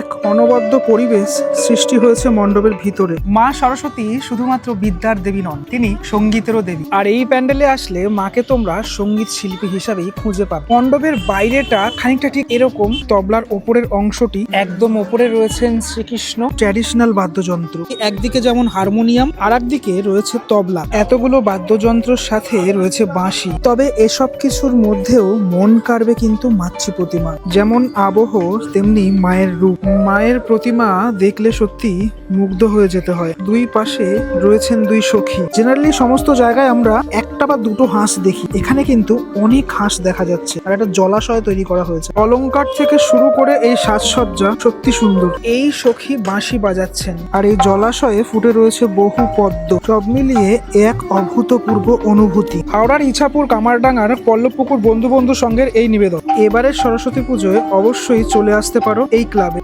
এক অনবদ্য পরিবেশ সৃষ্টি হয়েছে মণ্ডপের ভিতরে। মা সরস্বতী শুধুমাত্র বিদ্যার দেবী নন, তিনি সঙ্গীতেরও দেবী। আর এই প্যান্ডেলে আসলে মাকে তোমরা সঙ্গীত শিল্পী হিসাবেই খুঁজে পাবে। মণ্ডপের বাইরেটা খানিকটা ঠিক এরকম। তবলার ওপরের অংশটি একদম ওপরে রয়েছেন শ্রীকৃষ্ণ ট্র্যাডিশনাল বাদ্যযন্ত্র। একদিকে যেমন হারমোনিয়াম, আর একদিকে রয়েছে তবলা। এতগুলো বাদ্যযন্ত্রের সাথে রয়েছে বাঁশি। তবে এসব কিছুর মধ্যেও মন কাড়বে কিন্তু মাতৃ প্রতিমা। যেমন আবহ তেমনি মায়ের রূপ। মায়ের প্রতিমা দেখলে সত্যি মুগ্ধ হয়ে যেতে হয়। দুই পাশে রয়েছেন দুই সখী। জেনারেলি সমস্ত জায়গায় আমরা একটা বা দুটো হাঁস দেখি, এখানে কিন্তু অনেক হাঁস দেখা যাচ্ছে। আর একটা জলাশয় তৈরি করা হয়েছে। অলংকার থেকে শুরু করে এই সাজসজ্জা সত্যি সুন্দর। এই সখী বাঁশি বাজাচ্ছেন, আর এই জলাশয়ে ফুটে রয়েছে বহু পদ্ম। সব মিলিয়ে এক অভূতপূর্ব অনুভূতি। হাওড়ার ইছাপুর কামারডাঙ্গার পল্লবপুকুর বন্ধু বন্ধু সংঘের এই নিবেদন। এবারের সরস্বতী পুজোয় অবশ্যই চলে আসতে পারো এই ক্লাবে।